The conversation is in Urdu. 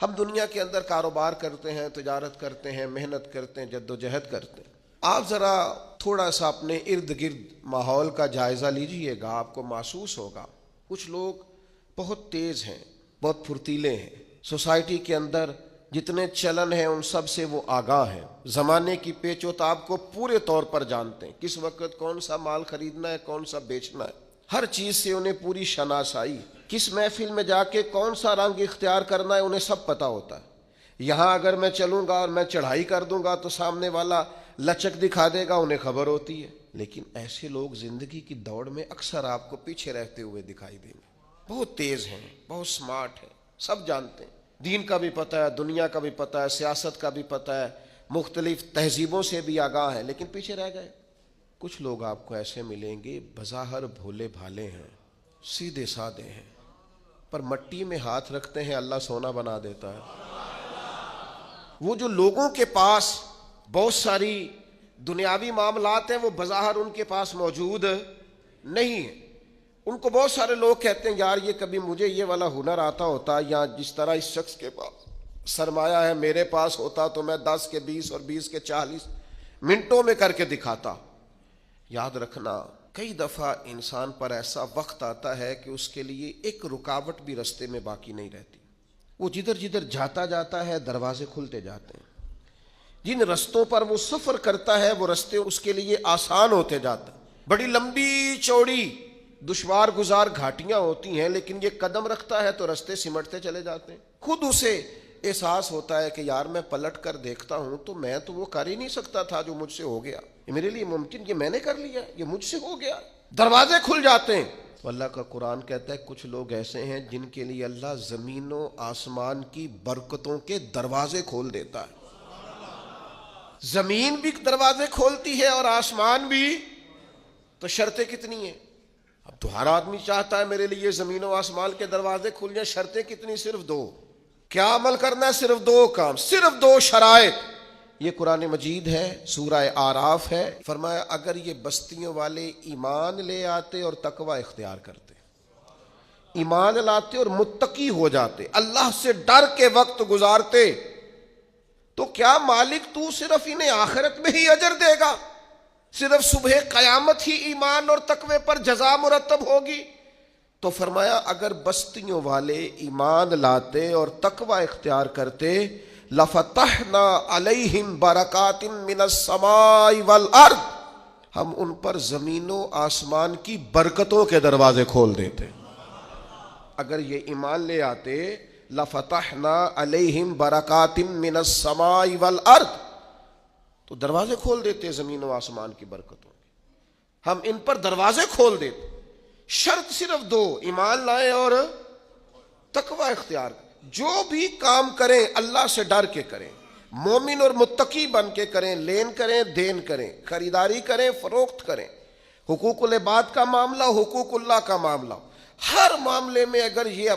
ہم دنیا کے اندر کاروبار کرتے ہیں، تجارت کرتے ہیں، محنت کرتے ہیں، جدوجہد کرتے ہیں۔ آپ ذرا تھوڑا سا اپنے ارد گرد ماحول کا جائزہ لیجئے گا، آپ کو محسوس ہوگا کچھ لوگ بہت تیز ہیں، بہت پھرتیلے ہیں، سوسائٹی کے اندر جتنے چلن ہیں ان سب سے وہ آگاہ ہیں، زمانے کی پیچ و تاب کو پورے طور پر جانتے ہیں، کس وقت کون سا مال خریدنا ہے، کون سا بیچنا ہے، ہر چیز سے انہیں پوری شناسائی، کس محفل میں جا کے کون سا رنگ اختیار کرنا ہے انہیں سب پتہ ہوتا ہے۔ یہاں اگر میں چلوں گا اور میں چڑھائی کر دوں گا تو سامنے والا لچک دکھا دے گا، انہیں خبر ہوتی ہے۔ لیکن ایسے لوگ زندگی کی دوڑ میں اکثر آپ کو پیچھے رہتے ہوئے دکھائی دیں گے۔ بہت تیز ہیں، بہت سمارٹ ہیں، سب جانتے ہیں، دین کا بھی پتہ ہے، دنیا کا بھی پتہ ہے، سیاست کا بھی پتہ ہے، مختلف تہذیبوں سے بھی آگاہ ہے، لیکن پیچھے رہ گئے۔ کچھ لوگ آپ کو ایسے ملیں گے بظاہر بھولے بھالے ہیں، سیدھے سادے ہیں، پر مٹی میں ہاتھ رکھتے ہیں اللہ سونا بنا دیتا ہے۔ وہ جو لوگوں کے پاس بہت ساری دنیاوی معاملات ہیں وہ بظاہر ان کے پاس موجود نہیں ہیں، ان کو بہت سارے لوگ کہتے ہیں یار یہ کبھی مجھے یہ والا ہنر آتا ہوتا، یا جس طرح اس شخص کے پاس سرمایہ ہے میرے پاس ہوتا تو میں 10 کے 20 اور 20 کے 40 منٹوں میں کر کے دکھاتا۔ یاد رکھنا کئی دفعہ انسان پر ایسا وقت آتا ہے کہ اس کے لیے ایک رکاوٹ بھی رستے میں باقی نہیں رہتی، وہ جدھر جدھر جاتا ہے دروازے کھلتے جاتے ہیں، جن رستوں پر وہ سفر کرتا ہے وہ رستے اس کے لیے آسان ہوتے جاتے ہیں۔ بڑی لمبی چوڑی دشوار گزار گھاٹیاں ہوتی ہیں، لیکن یہ قدم رکھتا ہے تو رستے سمٹتے چلے جاتے ہیں۔ خود اسے احساس ہوتا ہے کہ یار میں پلٹ کر دیکھتا ہوں تو میں تو وہ کر ہی نہیں سکتا تھا جو مجھ سے ہو گیا، یہ میرے لیے ممکن، یہ میں نے کر لیا، یہ مجھ سے ہو گیا، دروازے کھل جاتے ہیں۔ تو اللہ کا قرآن کہتا ہے کچھ لوگ ایسے ہیں جن کے لیے اللہ زمین و آسمان کی برکتوں کے دروازے کھول دیتا ہے۔ زمین بھی دروازے کھولتی ہے اور آسمان بھی، تو شرطیں کتنی ہیں؟ اب تو ہر آدمی چاہتا ہے میرے لیے زمین و آسمان کے دروازے کھل جائیں، شرطیں کتنی؟ صرف 2۔ کیا عمل کرنا ہے؟ صرف 2 کام، صرف 2 شرائط۔ یہ قرآن مجید ہے، سورہ اعراف ہے، فرمایا اگر یہ بستیوں والے ایمان لے آتے اور تقوی اختیار کرتے، ایمان لاتے اور متقی ہو جاتے، اللہ سے ڈر کے وقت گزارتے، تو کیا مالک تو صرف انہیں آخرت میں ہی اجر دے گا؟ صرف صبح قیامت ہی ایمان اور تقوی پر جزا مرتب ہوگی؟ تو فرمایا اگر بستیوں والے ایمان لاتے اور تقوی اختیار کرتے لفتحنا علیہم برکات من السماء والارض، ہم ان پر زمین و آسمان کی برکتوں کے دروازے کھول دیتے۔ اگر یہ ایمان لے آتے لفتحنا علیہم برکات من السماء والارض، تو دروازے کھول دیتے زمین و آسمان کی برکتوں کے، ہم ان پر دروازے کھول دیتے۔ شرط صرف 2، ایمان لائیں اور تقوی اختیار کریں۔ جو بھی کام کریں اللہ سے ڈر کے کریں، مومن اور متقی بن کے کریں، لین کریں دین کریں، خریداری کریں فروخت کریں، حقوق العباد کا معاملہ، حقوق اللہ کا معاملہ، ہر معاملے میں اگر یہ